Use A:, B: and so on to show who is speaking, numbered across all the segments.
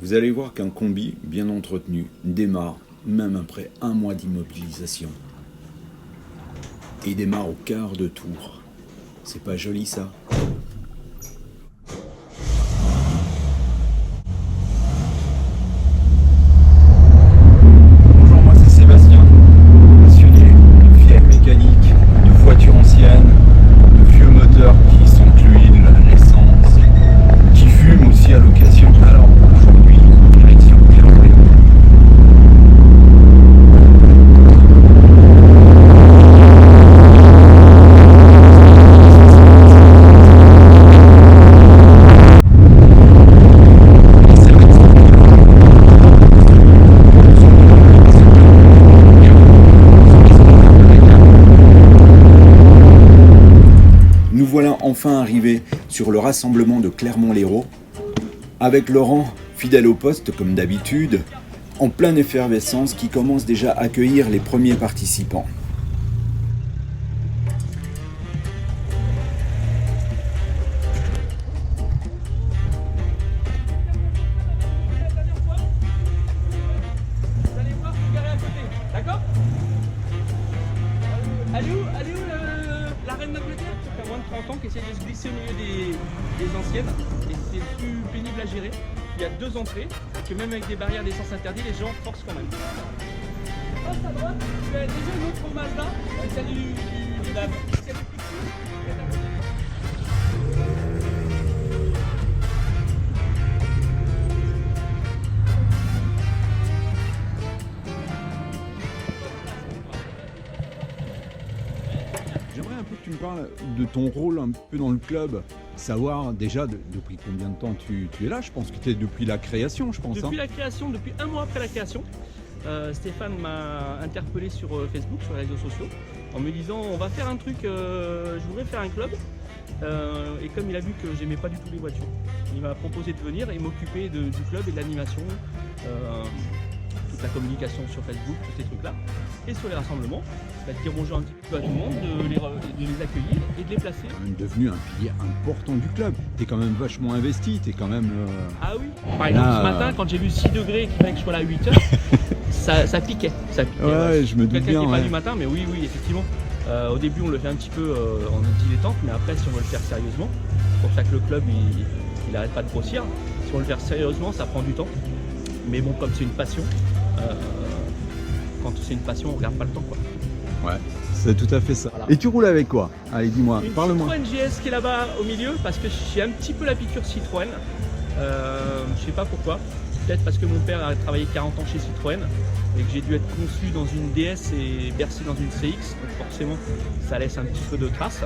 A: Vous allez voir qu'un combi bien entretenu démarre même après un mois d'immobilisation. Et démarre au quart de tour. C'est pas joli ça?
B: Bonjour, moi c'est Sébastien, passionné de vieille mécanique, de voitures anciennes, de vieux moteurs qui sentent l'huile, l'essence, qui fument aussi à l'occasion. Alors aujourd'hui, direction Clermont-Lérault.
A: Nous voilà enfin arrivés sur le rassemblement de Clermont-Lérault, avec Laurent, fidèle au poste comme d'habitude, en pleine effervescence qui commence déjà à accueillir les premiers participants.
C: Vous allez voir, vous garez à côté, d'accord? Elle est où la reine d'Angleterre? Ça fait moins de 30 ans qu'elle essaie de se glisser au milieu des anciennes et c'est plus pénible à gérer. Il y a 2 entrées et que même avec des barrières d'essence interdites, les gens forcent quand même. Passe à droite, tu as déjà une autre Mazda, celle du dame. Celle du petit.
A: J'aimerais un peu que tu me parles de ton rôle un peu dans le club, savoir déjà depuis combien de temps tu es là. Je pense que tu es depuis la création, je pense.
C: Depuis la création, depuis un mois après la création, Stéphane m'a interpellé sur Facebook, sur les réseaux sociaux, en me disant on va faire un truc, je voudrais faire un club. Et comme il a vu que j'aimais pas du tout les voitures, il m'a proposé de venir et m'occuper du club et de l'animation, toute la communication sur Facebook, tous ces trucs-là, et sur les rassemblements, de dire bonjour un petit peu à tout le monde, de les accueillir et de les placer.
A: Tu es quand même devenu un pilier important du club. Tu es quand même vachement investi, tu es quand même...
C: Ah oui. Par exemple, ce matin, quand j'ai vu 6 degrés et qu'il fallait que je sois là à 8 heures, ça piquait. Ça piquait.
A: Ouais, je me doute
C: Quelqu'un
A: bien.
C: qui n'est pas
A: Ouais.
C: du matin, mais oui, effectivement. Au début, on le fait un petit peu en dilettante, mais après, si on veut le faire sérieusement, c'est pour ça que le club, il n'arrête pas de grossir. Si on veut le faire sérieusement, ça prend du temps. Mais bon, comme c'est une passion, quand c'est une passion, on regarde pas le temps, quoi.
A: Ouais, c'est tout à fait ça.
C: Voilà.
A: Et tu roules avec quoi? Allez, dis-moi,
C: Une
A: parle-moi.
C: Citroën GS qui est là-bas au milieu, parce que j'ai un petit peu la piqûre Citroën. Je sais pas pourquoi. Peut-être parce que mon père a travaillé 40 ans chez Citroën et que j'ai dû être conçu dans une DS et bercé dans une CX. Donc forcément, ça laisse un petit peu de traces.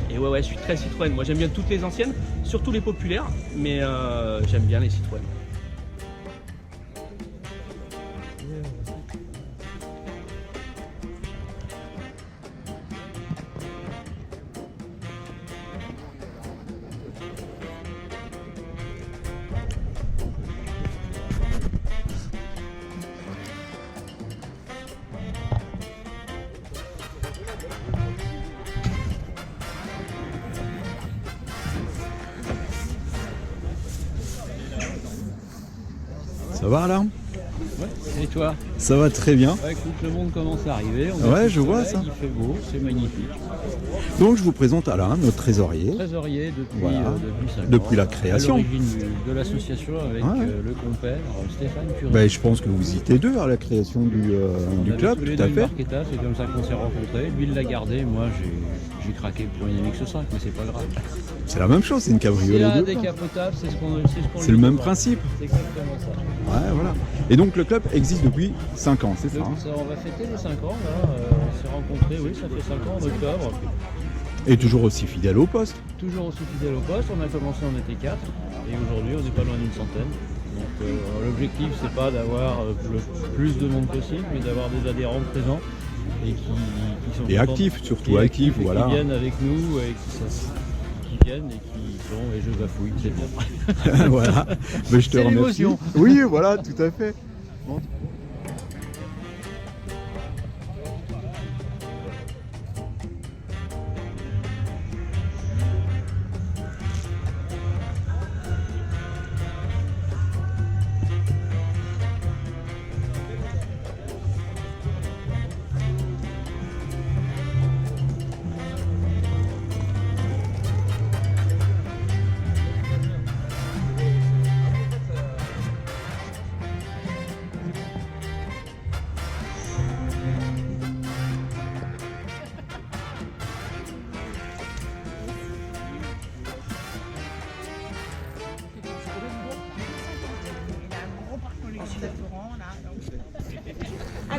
C: Et ouais, je suis très Citroën. Moi, j'aime bien toutes les anciennes, surtout les populaires, mais j'aime bien les Citroën.
A: Ça va là?
D: Et toi?
A: Ça va très bien.
D: Ouais, écoute, le monde commence à arriver. On
A: Ouais,
D: a
A: je
D: le
A: vois
D: soleil,
A: ça.
D: Il fait beau, c'est magnifique.
A: Donc je vous présente Alain, notre trésorier.
D: Trésorier depuis,
A: Voilà.
D: depuis 5
A: Depuis
D: ans,
A: la création.
D: À l'origine de l'association avec
A: Ouais.
D: le compère Stéphane Curie.
A: Ben, je pense que vous étiez deux à la création du
D: On avait
A: club,
D: tous les
A: tout à
D: deux une
A: fait.
D: Marquetta, c'est comme ça qu'on s'est rencontrés. Lui, il l'a gardé, moi j'ai craqué pour une MX5, mais c'est pas grave.
A: C'est la même chose, c'est une
D: C'est
A: cabriolet
D: la
A: deux places.
D: décapotable, c'est ce qu'on
A: C'est
D: lui
A: le même
D: demande.
A: principe.
D: C'est exactement ça.
A: Ouais, voilà. Et donc le club existe depuis 5 ans, c'est ça, hein?
D: On va fêter les 5 ans, là. On s'est rencontrés, oui, ça fait 5 ans en octobre.
A: Et toujours aussi fidèle au poste.
D: Toujours aussi fidèle au poste, on a commencé, on était 4 et aujourd'hui on n'est pas loin d'une centaine. Donc l'objectif c'est pas d'avoir le plus de monde possible, mais d'avoir des adhérents présents et qui sont
A: Et
D: contents,
A: actifs, surtout
D: qui
A: actifs,
D: et
A: voilà.
D: qui viennent avec nous et qui viennent et qui sont, et je bafouille, c'est bien.
A: Voilà. Mais je te
D: C'est
A: remercie.
D: l'émotion.
A: Oui, voilà, tout à fait. Bon.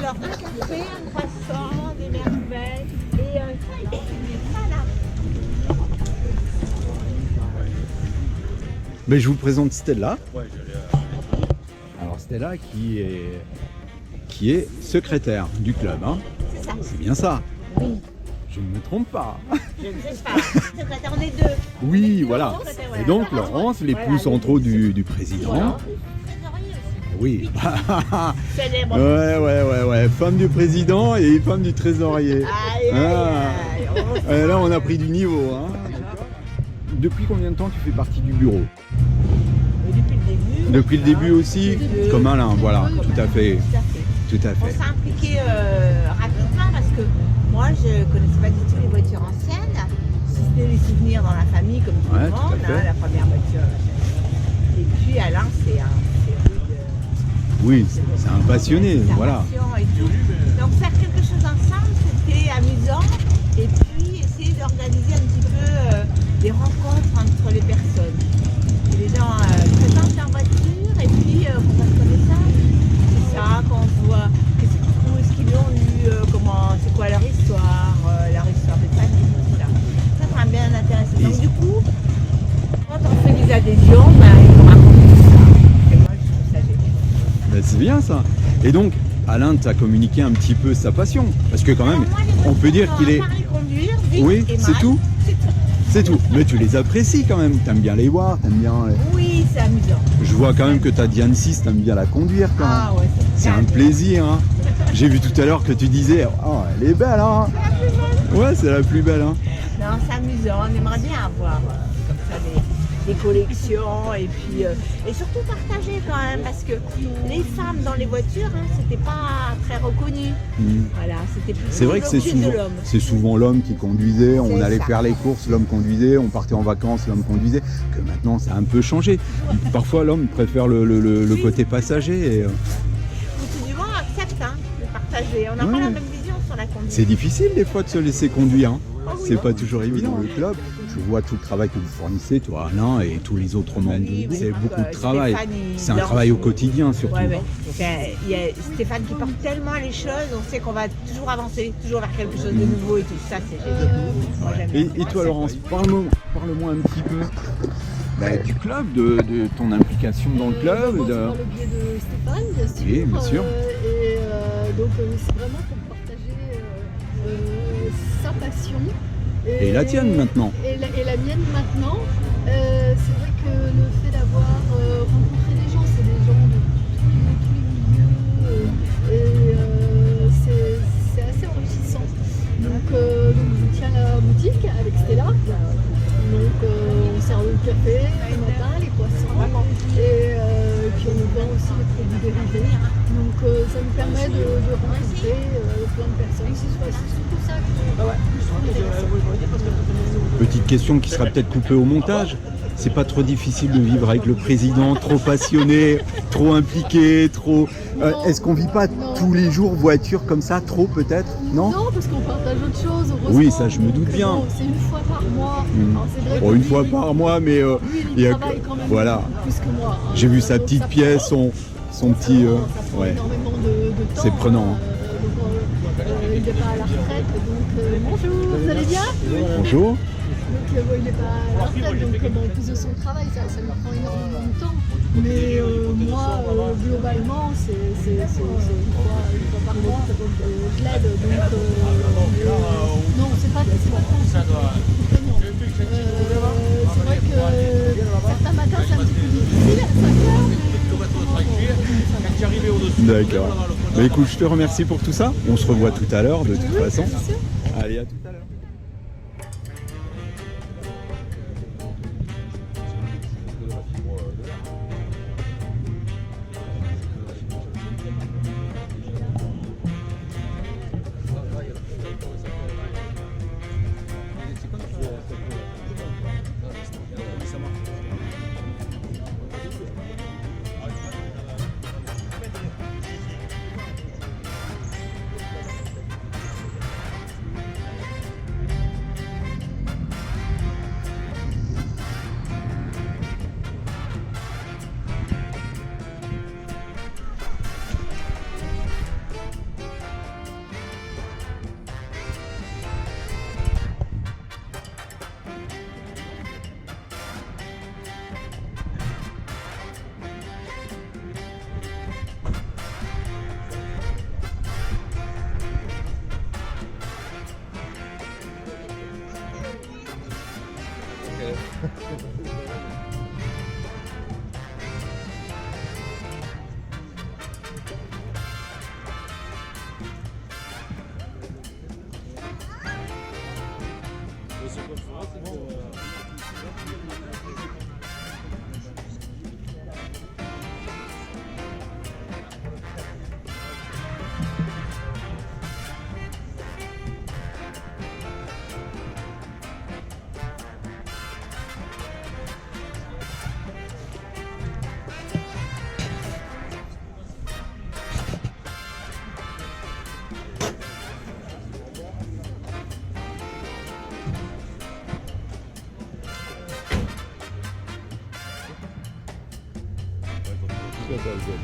E: alors un café, un croissant, des merveilles et voilà.
A: Mais je vous présente Stella. Alors Stella qui est secrétaire du club. Hein.
E: C'est ça.
A: C'est bien ça.
E: Oui.
A: Je ne me trompe pas.
E: Je ne sais pas. Secrétaire, on est deux.
A: Oui, voilà.
E: Secrétaire,
A: Et donc Laurence, l'épouse entre autres du président.
E: Voilà.
A: Oui.
E: Célèbre.
A: Ouais. Femme du président et femme du trésorier.
E: Aïe, aïe, aïe.
A: Et là, on a pris du niveau. Hein. Depuis combien de temps tu fais partie du bureau?
E: Depuis le début.
A: Depuis le début aussi, comme Alain, voilà, tout à fait. Tout à
E: On
A: fait.
E: s'est impliqué rapidement parce que moi je connaissais pas du tout les voitures anciennes, si c'était les souvenirs dans la famille comme tout
A: Ouais,
E: le
A: tout à
E: monde,
A: fait.
E: hein, la première voiture. Et puis Alain c'est un
A: Oui, c'est un passionné, voilà.
E: et tout. Donc faire quelque chose ensemble c'était amusant et puis essayer d'organiser un petit peu des rencontres entre les personnes. Et les gens présentent leur voiture et puis qu'on fasse connaissance. C'est ça, quand on se voit où est-ce qu'ils ont eu, c'est quoi leur histoire des familles, tout ça. Ça m'a bien intéressé. Donc du coup, quand on fait des adhésions, ils nous racontent tout ça. Et moi je trouve ça génial.
A: Ben, c'est bien ça. Et donc, Alain t'a communiqué un petit peu sa passion. Parce que quand même,
E: Alors, moi, les
A: on peut dire
E: voitures,
A: qu'il est...
E: à part les conduire, vite
A: Oui,
E: et
A: c'est
E: mal,
A: tout.
E: c'est tout.
A: C'est tout. Mais tu les apprécies quand même. T'aimes bien les voir, t'aimes bien...
E: Oui, c'est amusant.
A: Je vois quand même que ta Diane 6, t'aimes bien la conduire quand même.
E: Ah ouais,
A: C'est un plaisir. Hein. J'ai vu tout à l'heure que tu disais, oh, elle est belle. Hein. Ouais, c'est la plus belle. Hein.
E: Non, c'est amusant. On aimerait bien avoir comme ça des collections et puis et surtout partager quand même parce que les femmes dans les voitures, c'était pas très reconnu. Voilà, c'était plus
A: C'est vrai que c'est souvent l'homme qui conduisait, on
E: C'est
A: allait
E: ça.
A: faire les courses, l'homme conduisait, on partait en vacances, l'homme conduisait, que maintenant ça a un peu changé. Parfois l'homme préfère le côté passager. Et,
E: Beaucoup du monde accepte de partager. On n'a
A: Ouais.
E: pas la même vision sur la conduite.
A: c'est difficile des fois de se laisser conduire. Hein.
E: Ah oui,
A: C'est
E: hein.
A: pas toujours évident. Le club, je vois tout le travail que vous fournissez, toi Alain et tous les autres membres.
E: Oui,
A: C'est
E: donc,
A: beaucoup de travail.
E: Stéphane, il
A: C'est un
E: lance
A: travail au
E: tout.
A: quotidien surtout.
E: Ouais. Il y a Stéphane qui porte tellement les choses, on sait qu'on va toujours avancer, toujours vers quelque chose de nouveau et tout ça, c'est génial. Moi, j'aime bien.
A: Et toi Laurence, parle-moi un petit peu du club, de ton implication dans le club.
F: Par le biais de Stéphane, bien sûr.
A: Oui, bien sûr.
F: Donc c'est vraiment pour partager sa passion.
A: Et la tienne maintenant.
F: Et la mienne maintenant. C'est vrai que le fait d'avoir rencontré des gens, c'est des gens de tous les milieux. C'est assez enrichissant. Donc je tiens la boutique avec Stella. Donc on sert le café le matin, les poissons et puis on vend aussi les produits dérivés. Donc ça nous permet de rencontrer plein de personnes. C'est surtout ça que je trouve intéressant.
A: Petite question qui sera peut-être coupée au montage. C'est pas trop difficile de vivre avec le président, trop passionné, trop impliqué, trop... Est-ce qu'on vit pas tous les jours voiture comme ça, trop peut-être? Non.
F: Non, parce qu'on partage autre chose, heureusement.
A: Oui, ça je me doute bien.
F: Bon, c'est une fois par mois. Alors, c'est vrai
A: Bon,
F: que
A: une
F: lui,
A: fois par mois, mais
F: lui,
A: il y
F: il
A: a
F: travaille quand même
A: voilà.
F: plus que moi.
A: J'ai vu sa
F: Donc,
A: petite
F: ça
A: pièce,
F: prend-
A: son petit...
F: Ça prend
A: ouais.
F: énormément de temps.
A: C'est prenant, hein.
F: Il n'est pas à la retraite, donc bonjour, vous allez bien?
A: Bonjour.
F: Donc il n'est pas à la retraite, donc en plus de son travail, ça lui prend énormément de temps. Mais moi, globalement, c'est une fois par mois, je l'aide. Donc non, c'est pas contraignant. C'est vrai que certains matins, c'est un petit peu difficile à 5 heures.
A: D'accord. Bah écoute, je te remercie pour tout ça. On se revoit tout à l'heure de toute façon. Allez, à tout à l'heure.
D: tout à fait alcool.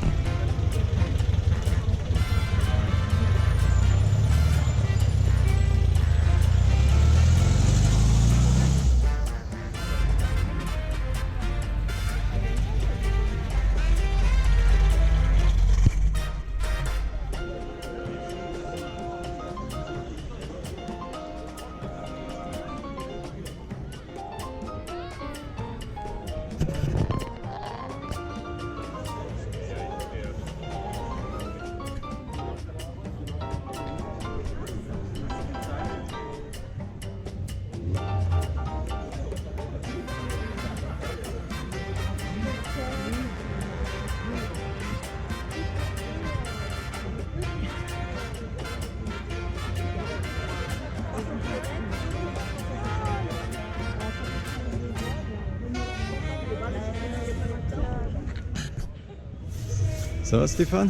B: Ça va Stéphane?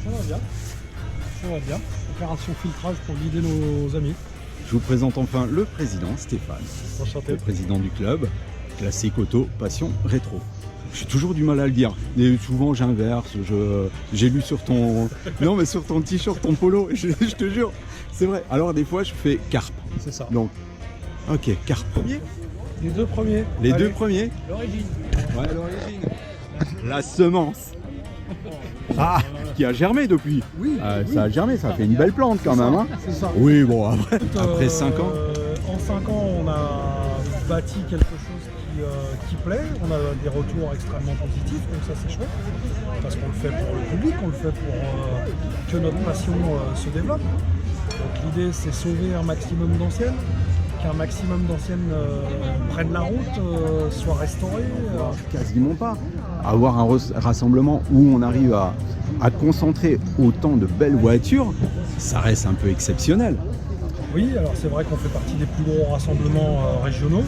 G: Ça va bien. Ça va bien. Opération filtrage pour guider nos amis.
B: Je vous présente enfin le président Stéphane,
G: Enchanté.
B: le président du club, classique auto, passion, rétro. J'ai toujours du mal à le dire, et souvent j'inverse, j'ai lu sur ton... Non mais sur ton t-shirt, ton polo, je te jure, c'est vrai. Alors des fois je fais carpe,
G: C'est ça.
B: donc ok, carpe.
G: Les deux premiers.
B: Les
G: Allez.
B: deux premiers.
D: L'origine.
B: Ouais, l'origine. La semence. Ah, qui a germé depuis.
G: Oui, oui.
B: Ça a germé, ça fait une belle plante quand même. Hein.
G: C'est ça.
B: Oui, bon, après 5 ans.
G: En 5 ans, on a bâti quelque chose qui plaît. On a des retours extrêmement positifs, donc ça c'est chouette. Parce qu'on le fait pour le public, on le fait pour que notre passion se développe. Donc l'idée c'est sauver un maximum d'anciennes, qu'un maximum d'anciennes prennent la route, soient restaurées.
B: Quasiment pas. Avoir un rassemblement où on arrive à concentrer autant de belles voitures, ça reste un peu exceptionnel.
G: Oui, alors c'est vrai qu'on fait partie des plus gros rassemblements régionaux.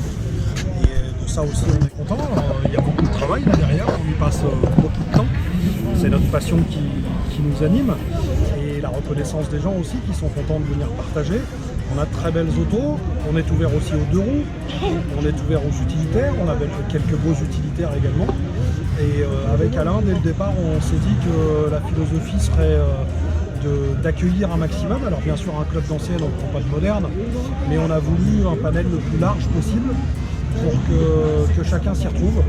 G: Et de ça aussi on est content. Il y a beaucoup de travail là derrière, on y passe beaucoup de temps. C'est notre passion qui nous anime. Et la reconnaissance des gens aussi qui sont contents de venir partager. On a de très belles autos, on est ouvert aussi aux deux roues, on est ouvert aux utilitaires, on a quelques beaux utilitaires également. Et avec Alain, dès le départ, on s'est dit que la philosophie serait d'accueillir un maximum. Alors bien sûr, un club d'anciennes, on ne prend pas de moderne, mais on a voulu un panel le plus large possible pour que chacun s'y retrouve.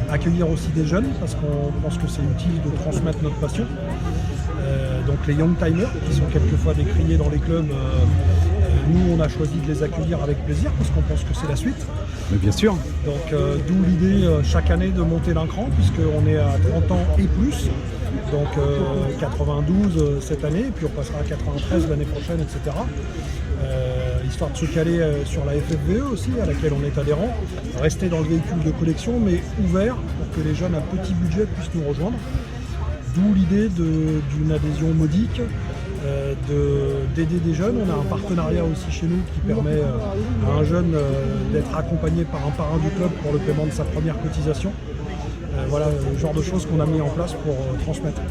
G: Accueillir aussi des jeunes, parce qu'on pense que c'est utile de transmettre notre passion. Donc les young timers, qui sont quelquefois décriés dans les clubs, nous on a choisi de les accueillir avec plaisir, parce qu'on pense que c'est la suite.
B: Mais bien sûr.
G: Donc d'où l'idée chaque année de monter d'un cran, puisqu'on est à 30 ans et plus. Donc 92 cette année, et puis on passera à 93 l'année prochaine, etc. Histoire de se caler sur la FFVE aussi, à laquelle on est adhérent. Rester dans le véhicule de collection, mais ouvert pour que les jeunes à petit budget puissent nous rejoindre. D'où l'idée d'une adhésion modique, d'aider des jeunes. On a un partenariat aussi chez nous qui permet à un jeune d'être accompagné par un parrain du club pour le paiement de sa première cotisation. Voilà le genre de choses qu'on a mis en place pour transmettre.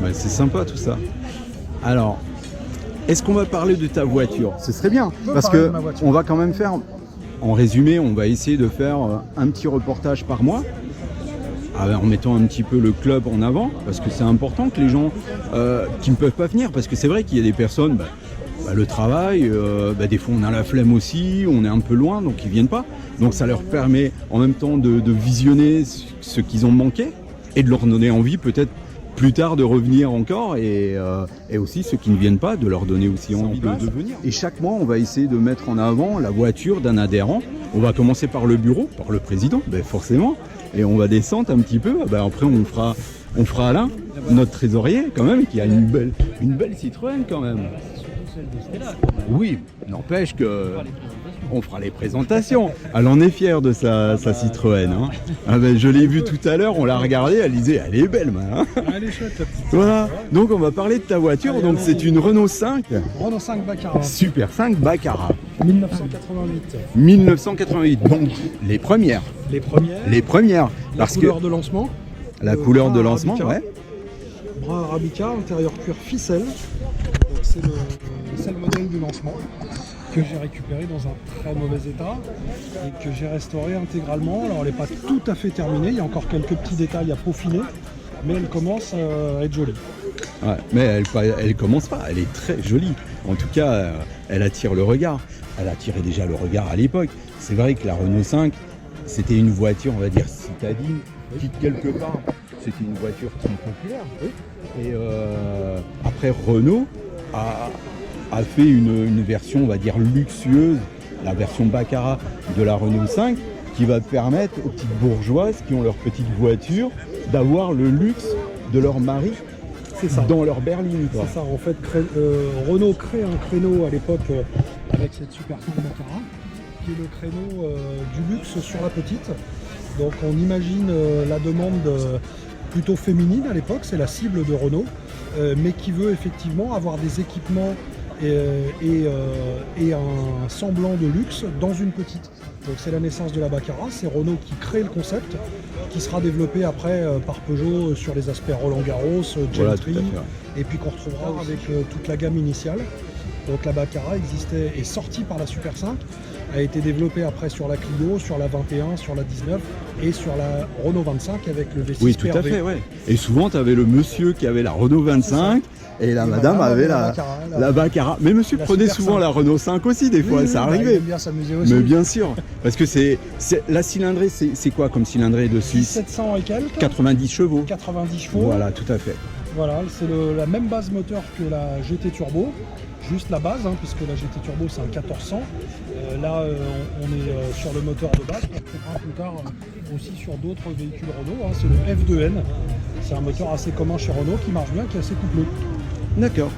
B: Ouais, c'est sympa tout ça. Alors, est-ce qu'on va parler de ta voiture? Ce serait bien, parce
G: parler de
B: que
G: ma voiture.
B: on va quand même faire, en résumé, on va essayer de faire un petit reportage par mois, en mettant un petit peu le club en avant, parce que c'est important que les gens qui ne peuvent pas venir, parce que c'est vrai qu'il y a des personnes, le travail, des fois on a la flemme aussi, on est un peu loin, donc ils viennent pas. Donc ça leur permet en même temps de visionner ce qu'ils ont manqué et de leur donner envie peut-être plus tard de revenir encore, et aussi ceux qui ne viennent pas, de leur donner aussi envie de venir. Et chaque mois, on va essayer de mettre en avant la voiture d'un adhérent. On va commencer par le bureau, par le président, forcément, et on va descendre un petit peu. Après, on fera Alain, notre trésorier quand même, qui a une belle Citroën quand même.
D: Celle de Stella.
B: Oui, n'empêche que on fera les présentations. Elle en est fière de sa Citroën. Hein. Je l'ai vue tout à l'heure, on l'a regardée, elle disait elle est belle, hein.
G: Elle est chouette la petite.
B: Voilà, donc on va parler de ta voiture.
G: Allez,
B: Donc
G: allons-y.
B: c'est une Renault 5,
G: Renault 5 Baccarat,
B: Super 5 Baccarat,
G: 1988.
B: 1988. Donc les premières.
G: Les premières,
B: Les premières.
G: la
B: Parce que
G: couleur de lancement.
B: la couleur de
G: bras
B: lancement,
G: arabica.
B: ouais.
G: Bras arabica, intérieur cuir ficelle. Donc c'est le modèle du lancement que j'ai récupéré dans un très mauvais état et que j'ai restauré intégralement. Alors elle n'est pas tout à fait terminée, il y a encore quelques petits détails à peaufiner, mais elle commence à être jolie.
B: Ouais, mais elle commence pas, elle est très jolie. En tout cas, elle attire le regard. Elle attirait déjà le regard à l'époque. C'est vrai que la Renault 5, c'était une voiture, on va dire, citadine, qui quelque part, c'était une voiture très populaire. Et après, Renault a fait une version, on va dire, luxueuse, la version Baccarat de la Renault 5, qui va permettre aux petites bourgeoises qui ont leur petite voiture d'avoir le luxe de leur mari dans leur berline. Quoi.
G: C'est ça, en fait, Renault crée un créneau à l'époque avec cette Super 5 Baccarat, qui est le créneau du luxe sur la petite. Donc on imagine la demande plutôt féminine à l'époque, c'est la cible de Renault, mais qui veut effectivement avoir des équipements et un semblant de luxe dans une petite. Donc c'est la naissance de la Baccarat, c'est Renault qui crée le concept, qui sera développé après par Peugeot sur les aspects Roland Garros, Gentry, et puis qu'on retrouvera avec toute la gamme initiale. Donc la Baccarat est sortie par la Super 5, a été développée après sur la Clio, sur la 21, sur la 19 et sur la Renault 25 avec le V6
B: Oui, tout à
G: PRV.
B: fait, ouais. Et souvent, tu avais le monsieur qui avait la Renault 25 et la madame avait la Baccarat. Mais monsieur prenait souvent la Renault 5 aussi, des fois, ça arrivait.
G: Il aime bien s'amuser aussi.
B: Mais bien sûr, parce que la cylindrée, c'est quoi comme cylindrée dessus?
G: 1700 et quelques.
B: 90 chevaux.
G: 90 chevaux.
B: Voilà, tout à fait.
G: Voilà, c'est la même base moteur que la GT Turbo, juste la base, puisque la GT Turbo c'est un 1400. Là, on est sur le moteur de base, on retrouvera plus tard aussi sur d'autres véhicules Renault. C'est le F2N, c'est un moteur assez commun chez Renault qui marche bien, qui est assez couplé.
B: D'accord.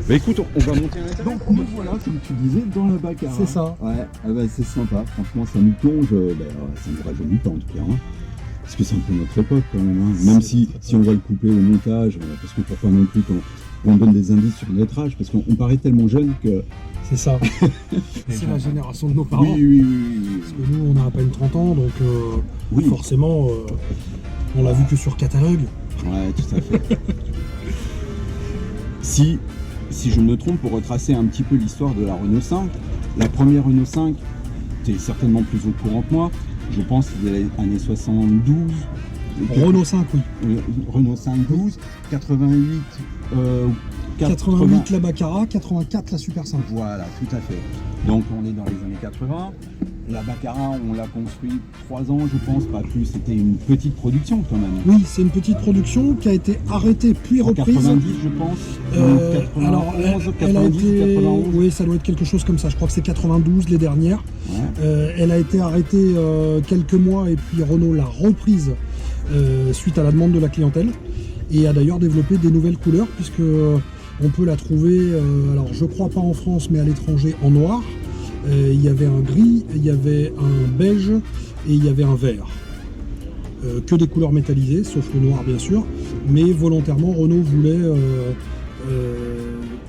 B: Bah écoute, on va monter à l'intérieur. Donc nous voilà, comme tu disais, dans la Baccarat.
G: C'est ça.
B: Ouais, c'est sympa. Franchement, ça nous plonge. Ça nous rajeunit pas en tout cas. Parce que c'est un peu notre époque quand même. Même si on va le couper au montage, parce qu'il ne faut pas non plus qu'on donne des indices sur notre âge, parce qu'on paraît tellement jeune que...
G: C'est ça. C'est la génération de nos parents.
B: Oui.
G: Parce que nous, on a à peine 30 ans, donc forcément, on l'a vu que sur catalogue.
B: Ouais, tout à fait. Si je me trompe, pour retracer un petit peu l'histoire de la Renault 5, la première Renault 5, tu es certainement plus au courant que moi, je pense que c'était les années 72.
G: Renault 5, oui.
B: Renault 5, 12, 88...
G: 88 la Baccarat, 84 la Super 5.
B: Voilà, tout à fait. Donc on est dans les années 80. La Baccarat, on l'a construit 3 ans, je pense, pas plus. C'était une petite production quand même.
G: Oui, c'est une petite production qui a été arrêtée puis reprise.
B: 90, je pense. 91,
G: alors,
B: 90,
G: elle a été,
B: 91.
G: oui, ça doit être quelque chose comme ça. Je crois que c'est 92 les dernières. Ouais. Elle a été arrêtée quelques mois et puis Renault l'a reprise suite à la demande de la clientèle et a d'ailleurs développé des nouvelles couleurs puisque on peut la trouver, alors je crois pas en France mais à l'étranger en noir. Il y avait un gris, il y avait un beige et il y avait un vert. Que des couleurs métallisées, sauf le noir bien sûr, mais volontairement Renault voulait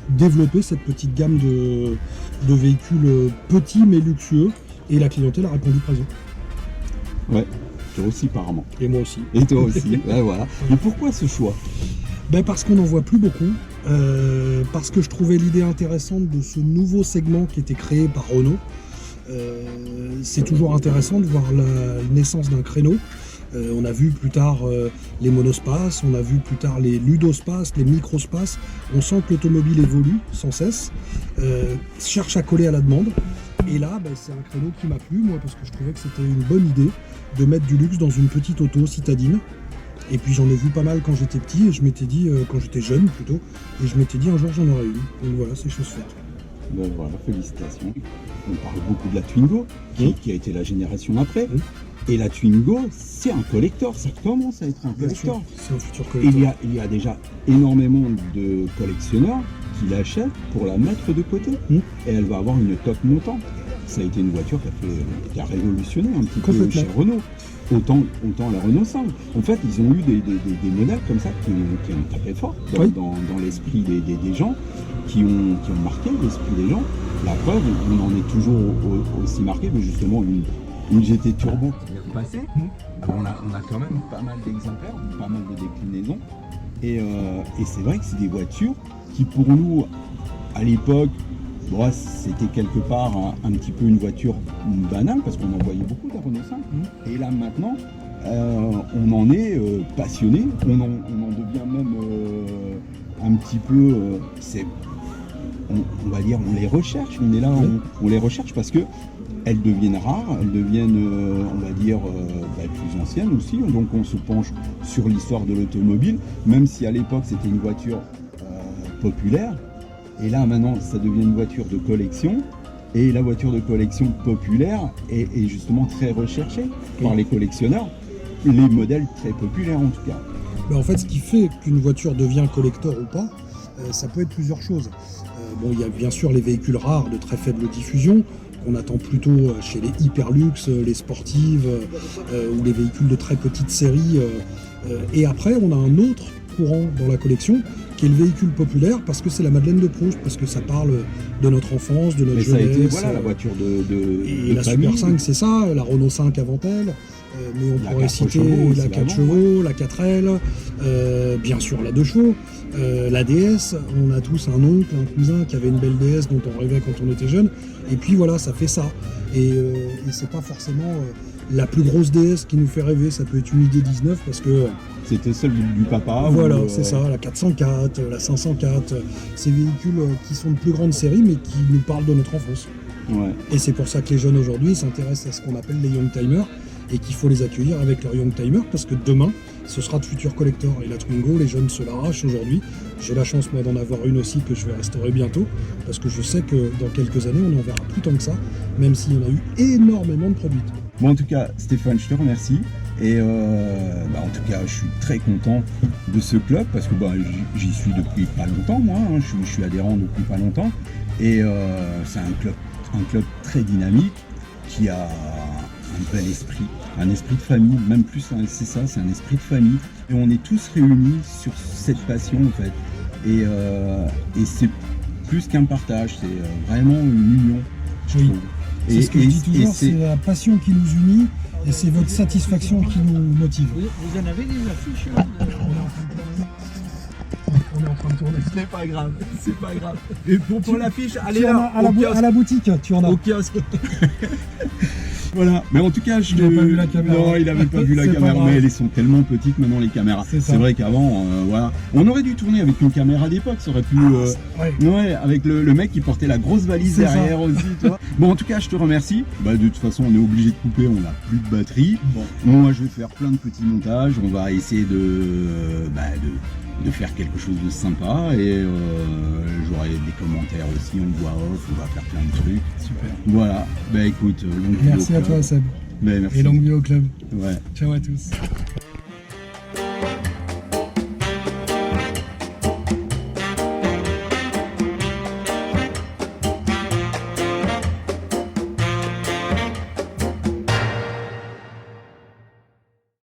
G: développer cette petite gamme de véhicules petits mais luxueux et la clientèle a répondu présent.
B: Ouais, toi aussi apparemment.
G: Et moi aussi.
B: Et toi aussi, ouais, voilà. Mais pourquoi ce choix?
G: Parce qu'on n'en voit plus beaucoup, parce que je trouvais l'idée intéressante de ce nouveau segment qui était créé par Renault. C'est toujours intéressant de voir la naissance d'un créneau. On a vu plus tard les monospaces, on a vu plus tard les ludospaces, les microspaces. On sent que l'automobile évolue sans cesse, cherche à coller à la demande. Et là, c'est un créneau qui m'a plu, moi, parce que je trouvais que c'était une bonne idée de mettre du luxe dans une petite auto citadine. Et puis j'en ai vu pas mal quand j'étais petit, et je m'étais dit, quand j'étais jeune plutôt, et je m'étais dit un jour j'en aurais une. Donc voilà, c'est chose faite.
B: Ben voilà, félicitations. On parle beaucoup de la Twingo, qui a été la génération après. Et la Twingo, c'est un collector, ça commence à être un collector.
G: C'est un futur collector.
B: Il y a déjà énormément de collectionneurs qui l'achètent pour la mettre de côté. Et elle va avoir une top montante. Ça a été une voiture qui a révolutionné un petit peu chez Renault. Autant la Renault 5. En fait, ils ont eu des modèles comme ça qui ont tapé fort dans l'esprit des gens, qui ont marqué l'esprit des gens. La preuve, on en est toujours aussi marqué, mais justement une GT Turbo qui est repassée. On a quand même pas mal d'exemplaires, pas mal de déclinaisons. Et c'est vrai que c'est des voitures qui, pour nous, à l'époque, c'était quelque part un petit peu une voiture banale parce qu'on en voyait beaucoup de la Renault 5. Et là maintenant,
A: on en est passionné, on en devient même un petit peu, on va dire, on les recherche, on est là, on les recherche parce que elles deviennent rares, elles deviennent, on va dire, plus anciennes aussi, donc on se penche sur l'histoire de l'automobile, même si à l'époque c'était une voiture populaire, et là maintenant ça devient une voiture de collection. Et la voiture de collection populaire est justement très recherchée par les collectionneurs, les modèles très populaires en tout cas.
G: Mais en fait, ce qui fait qu'une voiture devient collector ou pas, ça peut être plusieurs choses. Il y a bien sûr les véhicules rares de très faible diffusion, qu'on attend plutôt chez les hyperluxe, les sportives ou les véhicules de très petite série. Et après, on a un autre courant dans la collection, qui est le véhicule populaire, parce que c'est la Madeleine de Proust, parce que ça parle de notre enfance, de notre jeunesse.
A: Ça a été, voilà, la voiture de
G: la
A: famille.
G: Super 5, c'est ça, la Renault 5 avant elle, mais on pourrait citer la 4 chevaux, la 4L, bien sûr la 2 chevaux, la DS, on a tous un oncle, un cousin qui avait une belle DS dont on rêvait quand on était jeune, et puis voilà, ça fait ça. Et c'est pas forcément la plus grosse DS qui nous fait rêver, ça peut être une ID19 parce que
A: c'était celle du papa.
G: Voilà, c'est ça, la 404, la 504, ces véhicules qui sont de plus grande série mais qui nous parlent de notre enfance.
A: Ouais.
G: Et c'est pour ça que les jeunes aujourd'hui s'intéressent à ce qu'on appelle les Youngtimers et qu'il faut les accueillir avec leur Youngtimer parce que demain, ce sera de futurs collectors. Et la Twingo, les jeunes se l'arrachent aujourd'hui. J'ai la chance, moi, d'en avoir une aussi que je vais restaurer bientôt parce que je sais que dans quelques années, on n'en verra plus tant que ça, même s'il y en a eu énormément de produites.
A: Bon, en tout cas, Stéphane, je te remercie. Et en tout cas, je suis très content de ce club parce que j'y suis depuis pas longtemps, moi. Je suis adhérent depuis pas longtemps. Et c'est un club très dynamique qui a un bel esprit, un esprit de famille, même plus, c'est ça, c'est un esprit de famille. Et on est tous réunis sur cette passion, en fait. Et c'est plus qu'un partage, c'est vraiment une union, je trouve.
G: C'est ce que je dis toujours, c'est la passion qui nous unit et c'est votre satisfaction qui nous motive.
D: Vous en avez des affiches
G: On est en train de tourner.
B: C'est pas grave, c'est pas grave. Et pour l'affiche, allez là,
G: à la boutique, tu en as.
B: au kiosque.
A: Voilà, mais en tout cas,
G: Il n'avait pas vu la caméra.
A: Non, il n'avait pas vu la caméra, mais elles sont tellement petites maintenant les caméras. C'est vrai qu'avant, voilà, on aurait dû tourner avec une caméra d'époque, ça aurait pu. Ouais, avec le mec qui portait la grosse valise derrière aussi, toi. Bon, en tout cas, je te remercie. De toute façon, on est obligé de couper, on n'a plus de batterie. Bon, moi, je vais faire plein de petits montages. On va essayer de faire quelque chose de sympa et j'aurai des commentaires aussi en voix off, on va faire plein de trucs.
G: Super.
A: Voilà, écoute, longue vie
G: Merci
A: au
G: à
A: club.
G: toi Seb.
A: Merci.
G: Et longue vie au club.
A: Ouais.
G: Ciao à tous.